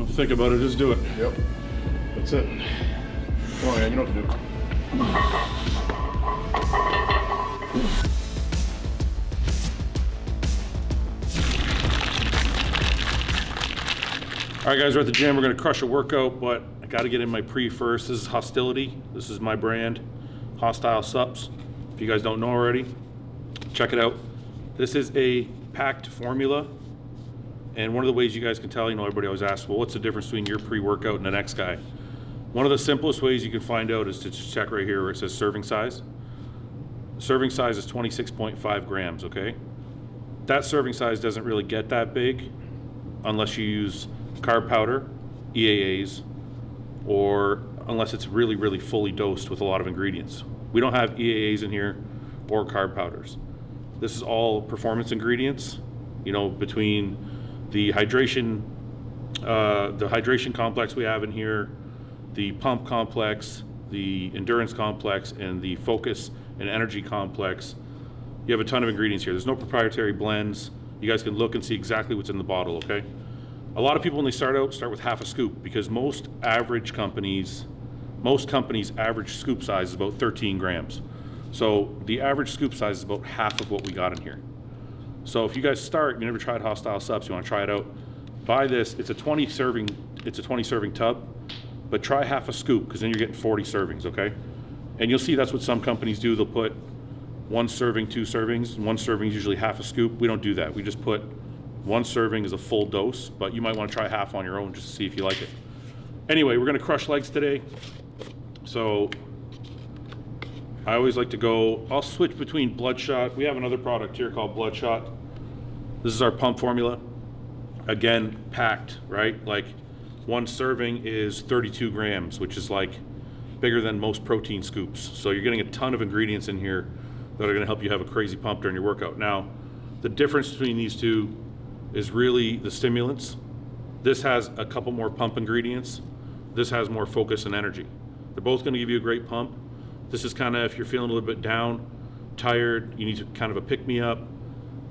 Don't think about it, just do it. Yep. That's it. Oh yeah, you know what to do. All right, guys, we're at the gym. We're gonna crush a workout, but I gotta get in my pre first. This is HOSSTILE. This is my brand, HOSSTILE Sups. If you guys don't know already, check it out. This is a packed formula. And one of the ways you guys can tell, everybody always asks, well, what's the difference between your pre-workout and the next guy? One of the simplest ways you can find out is to just check right here where it says serving size. Serving size is 26.5 grams, okay? That serving size doesn't really get that big unless you use carb powder, EAAs, or unless it's really, really fully dosed with a lot of ingredients. We don't have EAAs in here or carb powders. This is all performance ingredients, between the hydration complex we have in here, the pump complex, the endurance complex, and the focus and energy complex. You have a ton of ingredients here. There's no proprietary blends. You guys can look and see exactly what's in the bottle, okay? A lot of people, when they start with half a scoop, because most companies' average scoop size is about 13 grams. So the average scoop size is about half of what we got in here. So if you guys start, you never tried HOSSTILE Sups, you want to try it out, buy this. It's a 20 serving tub, but try half a scoop, because then you're getting 40 servings, okay? And you'll see that's what some companies do. They'll put 1 serving, 2 servings. 1 serving is usually half a scoop. We don't do that. We just put 1 serving as a full dose, but you might want to try half on your own just to see if you like it. Anyway, we're going to crush legs today. So I always like to go, I'll switch between Bloodshot. We have another product here called Bloodshot. This is our pump formula. Again, packed, right? Like 1 serving is 32 grams, which is like bigger than most protein scoops. So you're getting a ton of ingredients in here that are gonna help you have a crazy pump during your workout. Now, the difference between these two is really the stimulants. This has a couple more pump ingredients. This has more focus and energy. They're both gonna give you a great pump. This is kind of if you're feeling a little bit down, tired, you need to kind of a pick-me-up.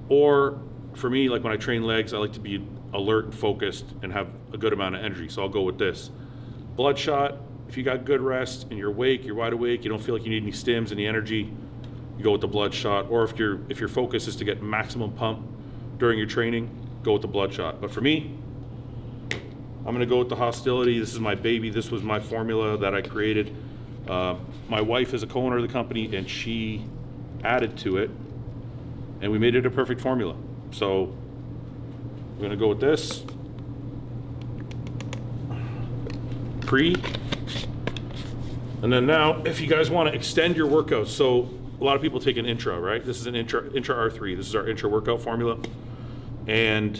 Or for me, like when I train legs, I like to be alert and focused and have a good amount of energy, so I'll go with this. Bloodshot, if you got good rest and you're awake, you're wide awake, you don't feel like you need any stims, any energy, you go with the Bloodshot. Or if your focus is to get maximum pump during your training, go with the Bloodshot. But for me, I'm gonna go with the HOSSTILE. This is my baby. This was my formula that I created. My wife is a co-owner of the company, and she added to it, and we made it a perfect formula. So we're gonna go with this. Pre. And then now, if you guys wanna extend your workouts, so a lot of people take an intra, right? This is an intra R3. This is our intra workout formula. And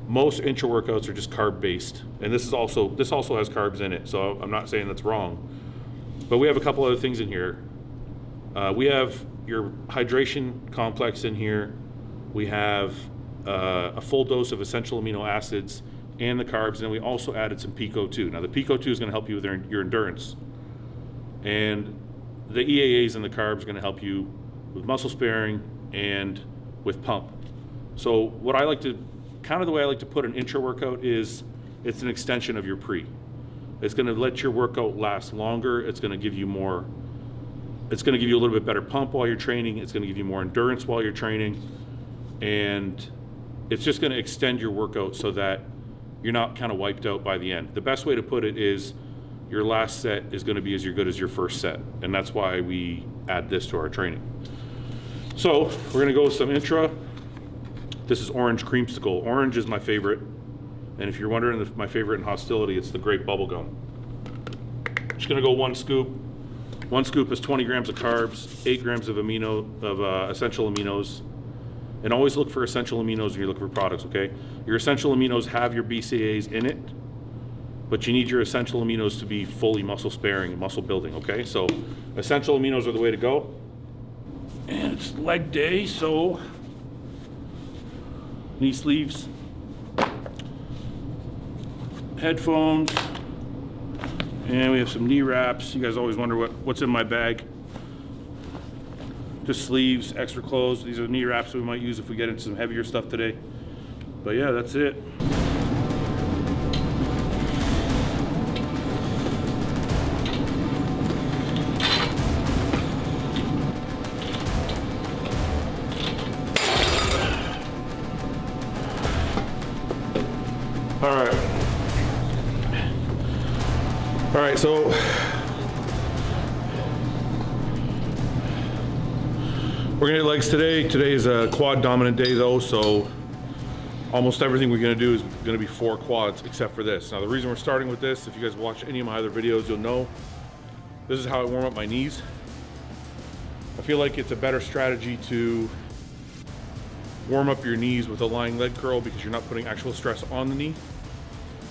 most intra workouts are just carb based. And this also has carbs in it, so I'm not saying that's wrong. But we have a couple other things in here. We have your hydration complex in here. We have a full dose of essential amino acids and the carbs, and we also added some Pico 2. Now the Pico 2 is going to help you with your endurance, and the EAAs and the carbs are going to help you with muscle sparing and with pump. So what I like to, the way I like to put an intra workout is, it's an extension of your pre. It's going to let your workout last longer. It's going to give you more, it's going to give you a little bit better pump while you're training. It's going to give you more endurance while you're training. And it's just going to extend your workout so that you're not kind of wiped out by the end. The best way to put it is your last set is going to be as good as your first set. And that's why we add this to our training. So we're going to go with some intra. This is orange creamsicle. Orange is my favorite. And if you're wondering if my favorite in HOSSTILE, it's the grape bubblegum. Just gonna go 1 scoop. 1 scoop is 20 grams of carbs, 8 grams of essential aminos. And always look for essential aminos when you're looking for products, okay? Your essential aminos have your BCAAs in it, but you need your essential aminos to be fully muscle sparing and muscle building, okay? So essential aminos are the way to go. And it's leg day, so knee sleeves, headphones, and we have some knee wraps. You guys always wonder what's in my bag. Just sleeves, extra clothes. These are knee wraps we might use if we get into some heavier stuff today. But yeah, that's it. All right, so we're gonna hit legs today. Today is a quad dominant day though, so almost everything we're gonna do is gonna be 4 quads except for this. Now the reason we're starting with this, if you guys watch any of my other videos, you'll know this is how I warm up my knees. I feel like it's a better strategy to warm up your knees with a lying leg curl because you're not putting actual stress on the knee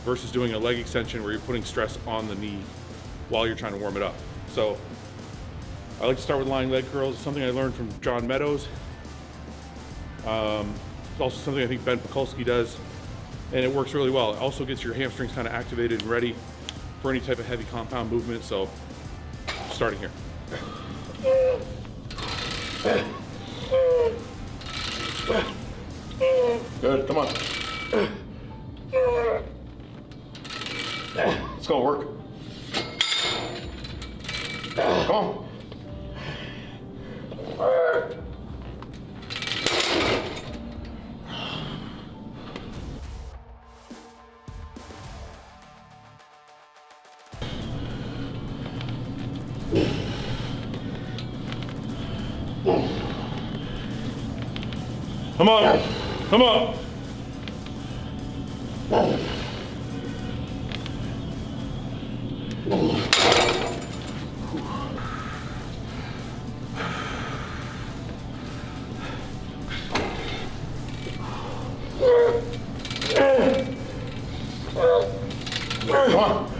versus doing a leg extension where you're putting stress on the knee while you're trying to warm it up. So I like to start with lying leg curls. It's something I learned from John Meadows. It's also something I think Ben Pekulski does, and it works really well. It also gets your hamstrings kind of activated and ready for any type of heavy compound movement. So starting here. Good, come on. Let's go, work. Come on. Come on, come on. Come on.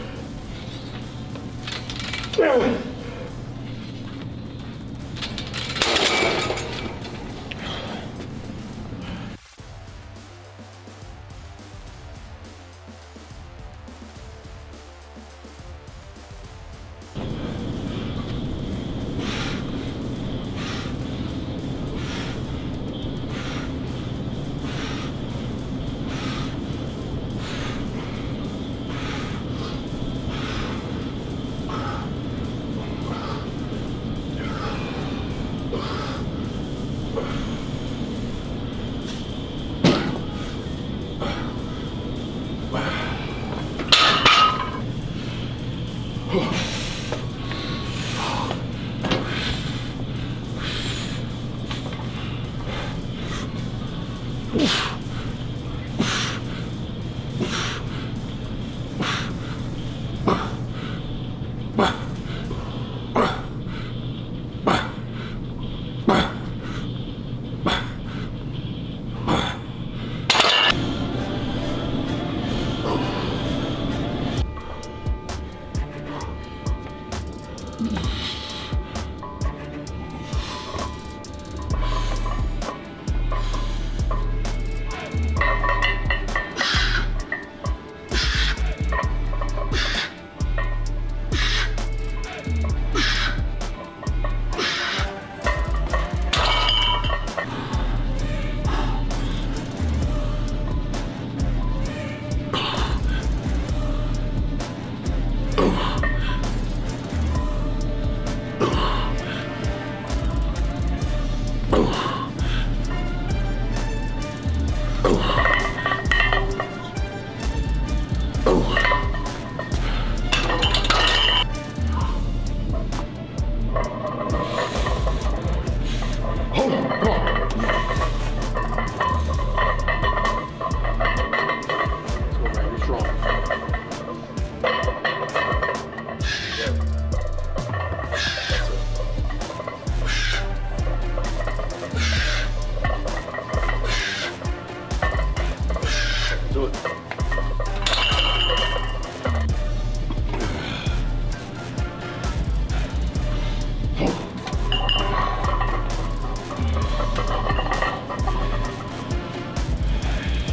Do it.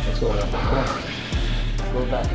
Let's go. Come on. Go back.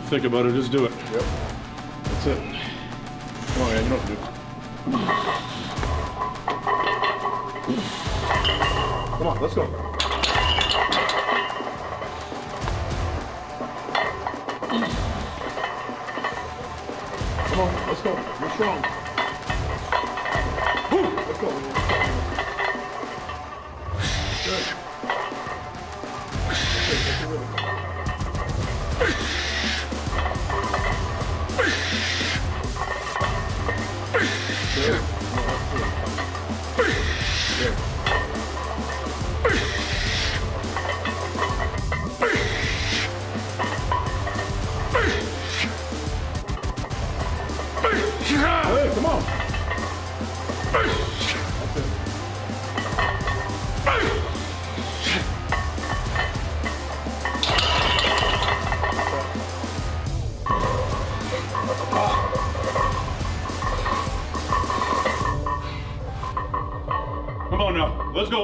think about it, just do it. Yep. That's it. Come on, man. You know what to do. Come on, let's go. Come on, let's go. You're strong. Woo! Let's go. Good. That's it, rhythm. Good. Good. Hey, come on. That's it. Come on now, let's go.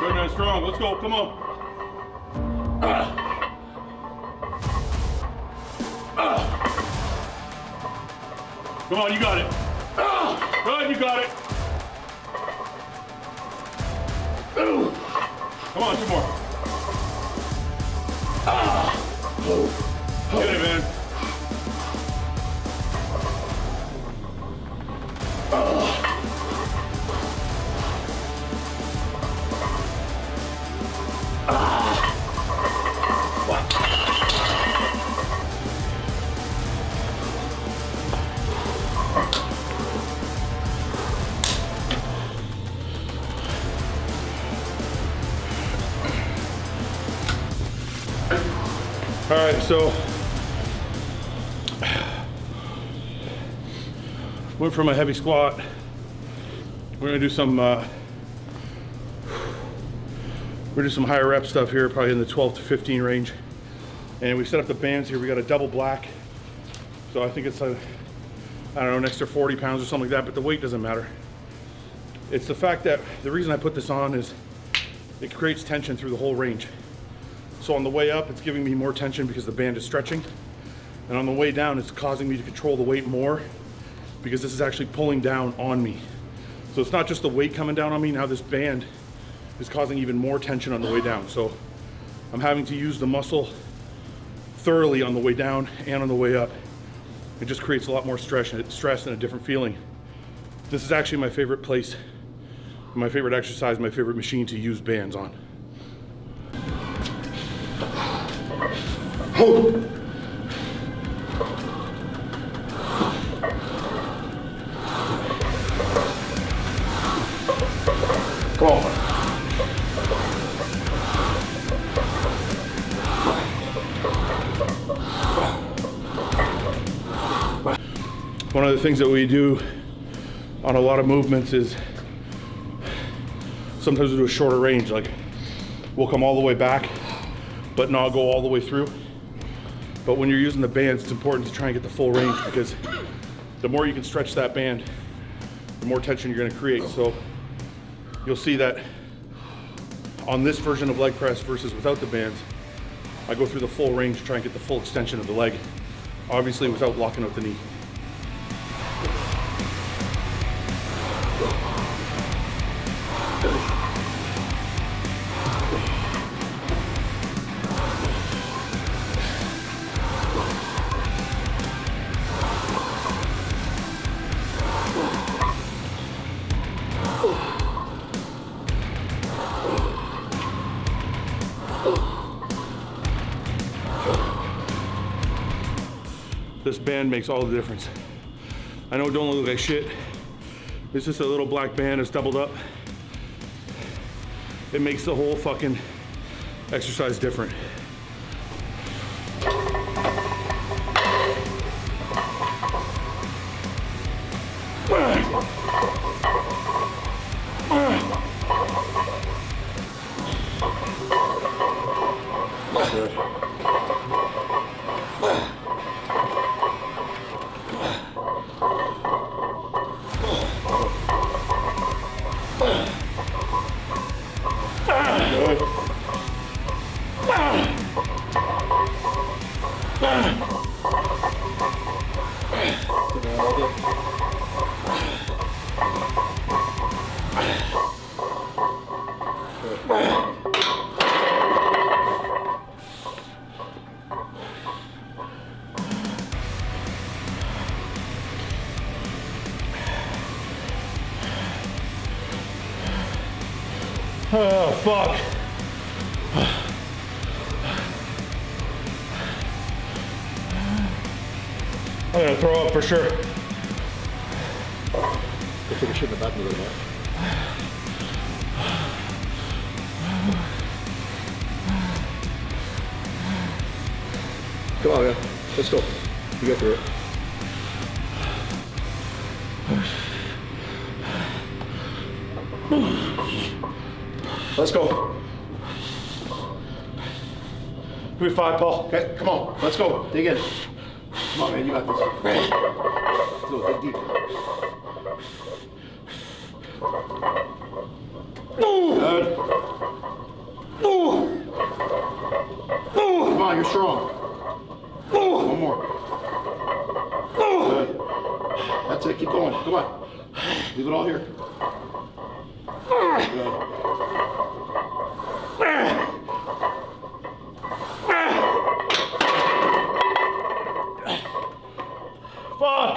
Good and strong, let's go, come on. Come on, you got it. Good, you got it. Come on, two more. Get it, man. All right, so went from a heavy squat. We're gonna do some higher rep stuff here, probably in the 12 to 15 range. And we set up the bands here. We got a double black, so I think it's I don't know, an extra 40 pounds or something like that. But the weight doesn't matter. It's the fact that the reason I put this on is it creates tension through the whole range. So on the way up, it's giving me more tension because the band is stretching. And on the way down, it's causing me to control the weight more because this is actually pulling down on me. So it's not just the weight coming down on me, now this band is causing even more tension on the way down. So I'm having to use the muscle thoroughly on the way down and on the way up. It just creates a lot more stress and a different feeling. This is actually my favorite place, my favorite exercise, my favorite machine to use bands on. Hold. Come on. One of the things that we do on a lot of movements is sometimes we do a shorter range, like we'll come all the way back but not go all the way through. But when you're using the bands, it's important to try and get the full range because the more you can stretch that band, the more tension you're gonna create. So you'll see that on this version of leg press versus without the bands, I go through the full range to try and get the full extension of the leg, obviously without locking out the knee. This band makes all the difference. I know it don't look like shit. It's just a little black band that's doubled up. It makes the whole fucking exercise different. Good. Oh, fuck. I'm gonna throw up for sure. Go take a shit in the bathroom. Come on, man. Let's go. You get through it. Let's go. Give me 5, Paul. Okay, come on. Let's go. Dig in. Come on, man. You got this. Let's go. Dig deep. Good. Come on, you're strong. One more. Good. That's it. Keep going. Come on. Leave it all here. Good. Fuck!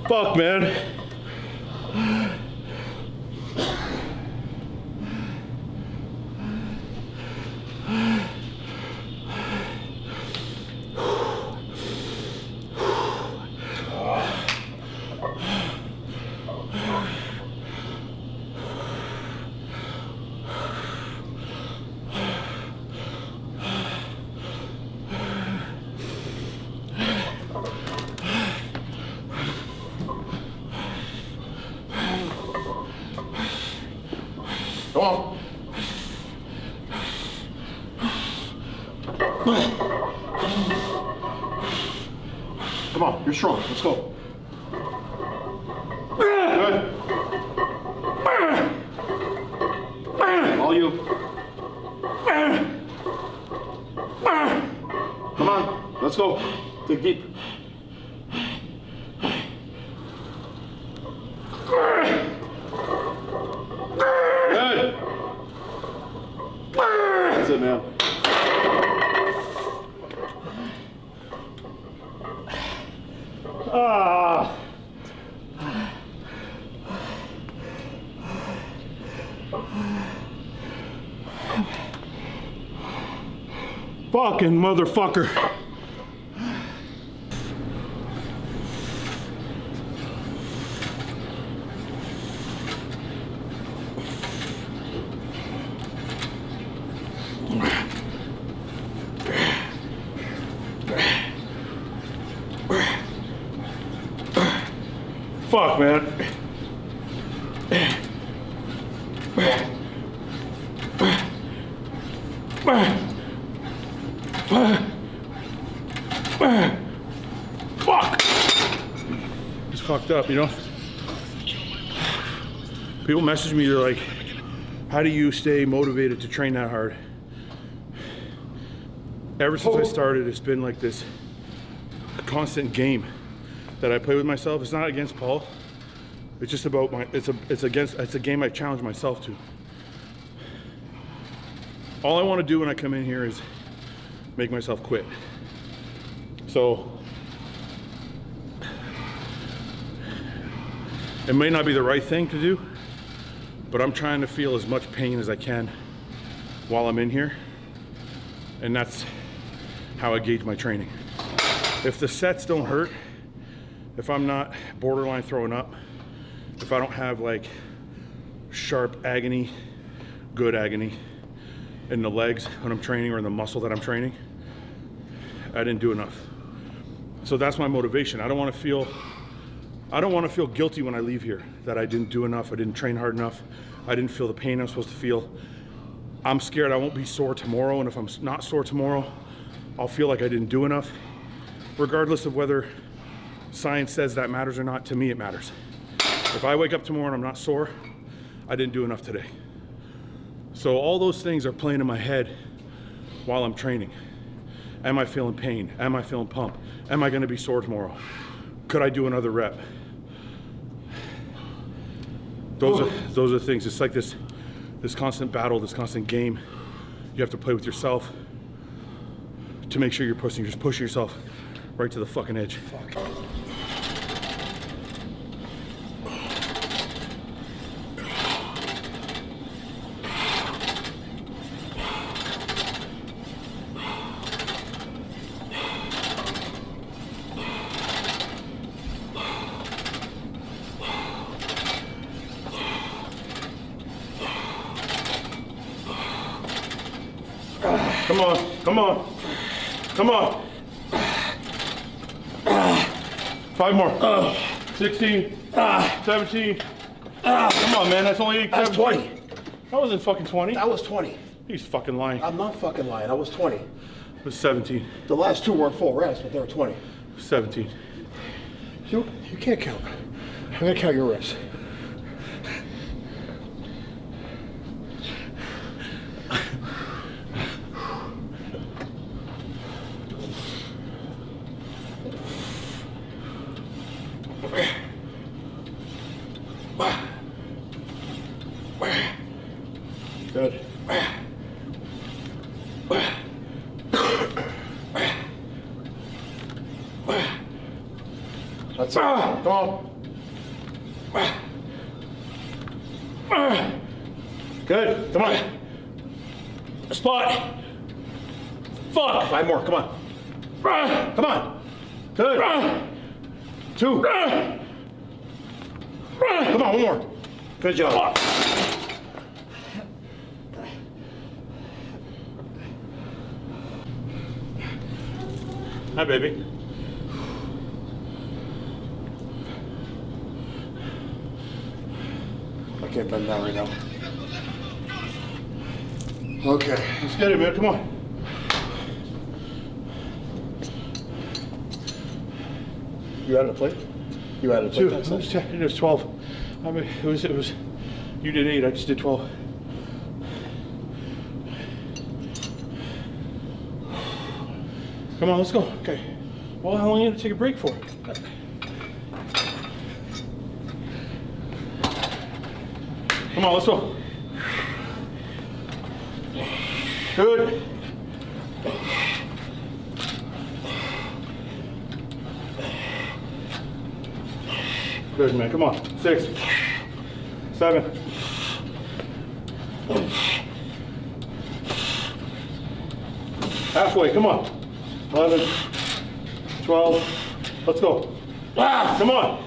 Fuck, man. Come on. Come on, you're strong. Let's go. Good. All you. Come on, let's go. Dig deep. Good. That's it, man. Ah. Fucking motherfucker. Fuck, man. Fuck. It's fucked up, you know? People message me, they're like, how do you stay motivated to train that hard? Ever since I started, it's been like this constant game that I play with myself. It's not against Paul. It's just about it's a game I challenge myself to. All I want to do when I come in here is make myself quit. So it may not be the right thing to do, but I'm trying to feel as much pain as I can while I'm in here. And that's how I gauge my training. If the sets don't hurt, if I'm not borderline throwing up, if I don't have like sharp agony, good agony in the legs when I'm training or in the muscle that I'm training, I didn't do enough. So that's my motivation. I don't want to feel guilty when I leave here that I didn't do enough, I didn't train hard enough, I didn't feel the pain I'm supposed to feel. I'm scared I won't be sore tomorrow, and if I'm not sore tomorrow, I'll feel like I didn't do enough. Regardless of whether science says that matters or not, to me it matters. If I wake up tomorrow and I'm not sore, I didn't do enough today. So all those things are playing in my head while I'm training. Am I feeling pain? Am I feeling pump? Am I gonna be sore tomorrow? Could I do another rep? Those are things. It's like this constant battle, this constant game you have to play with yourself to make sure you're pushing yourself right to the fucking edge. Fuck. Come on, come on, come on. 5 more. 16, 17. Come on, man, that's only 8. That's 20. That wasn't fucking 20. That was 20. He's fucking lying. I'm not fucking lying. I was 20. It was 17. The last 2 weren't full reps, but they were 20. 17. You can't count. I'm gonna count your reps. Good. That's it. Come on. Good. Come on. Spot. Fuck. 5 more. Come on. Come on. Good. 2. Come on. 1 more. Good job. Hi, baby. I can't bend down right now. Okay. Let's get it, man. Come on. You added a plate? You added a plate? 2. It was 12. I mean, it was. You did 8. I just did 12. Come on, let's go. Okay. Well, how long are you gonna take a break for? Come on, let's go. Good. Good, man. Come on. 6, 7. Halfway. Come on. 11, 12. Let's go. Come on.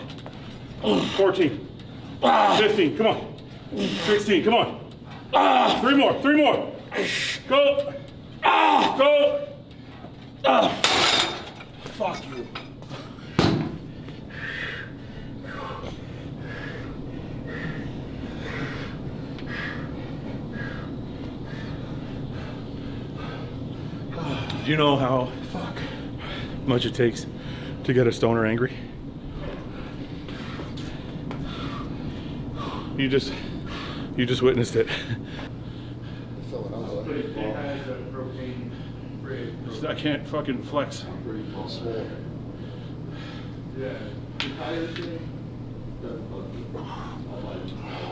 14, 15. Come on. 16. Come on. 3 more. 3 more. Go. Go. Fuck you. Do you know how much it takes to get a stoner angry? You just witnessed it. I can't fucking flex.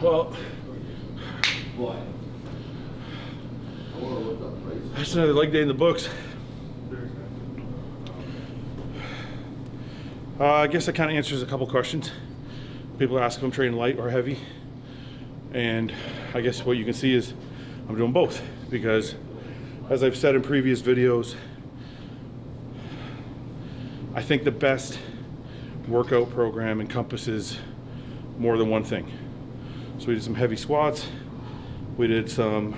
Well, that's another leg day in the books. I guess that kind of answers a couple questions. People ask if I'm training light or heavy. And I guess what you can see is I'm doing both, because as I've said in previous videos, I think the best workout program encompasses more than one thing. So we did some heavy squats, we did some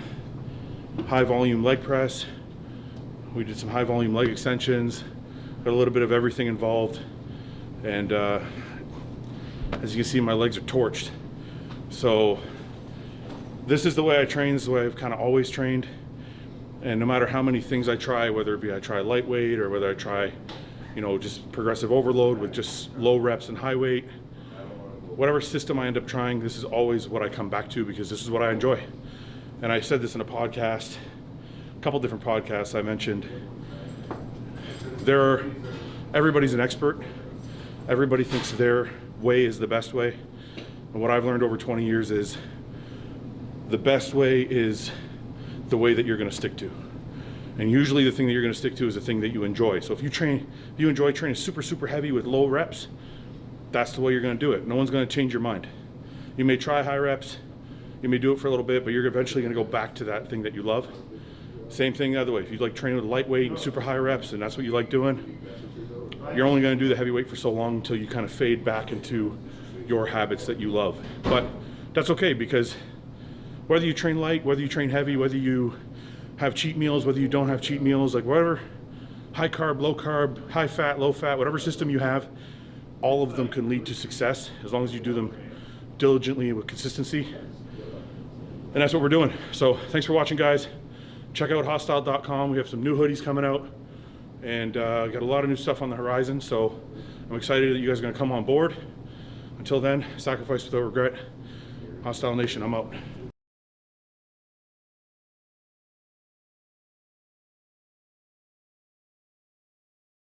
high volume leg press, we did some high volume leg extensions, got a little bit of everything involved. And as you can see, my legs are torched. So this is the way I train, this is the way I've kind of always trained. And no matter how many things I try, whether it be I try lightweight or whether I try, you know, just progressive overload with just low reps and high weight, whatever system I end up trying, this is always what I come back to, because this is what I enjoy. And I said this in a podcast, a couple different podcasts I mentioned. Everybody's an expert. Everybody thinks their way is the best way. And what I've learned over 20 years is the best way is the way that you're gonna stick to. And usually the thing that you're going to stick to is the thing that you enjoy. So if you enjoy training super heavy with low reps, that's the way you're going to do it. No one's going to change your mind. You may try high reps, you may do it for a little bit, but you're eventually going to go back to that thing that you love. Same thing the other way. If you like training with lightweight and super high reps and that's what you like doing, you're only going to do the heavyweight for so long until you kind of fade back into your habits that you love. But that's okay, because whether you train light, whether you train heavy, whether you have cheat meals, whether you don't have cheat meals, like whatever, high carb, low carb, high fat, low fat, whatever system you have, all of them can lead to success as long as you do them diligently with consistency. And that's what we're doing. So thanks for watching, guys. Check out HOSSTILE.com. We have some new hoodies coming out, and got a lot of new stuff on the horizon. So I'm excited that you guys are going to come on board. Until then, sacrifice without regret. HOSSTILE Nation, I'm out.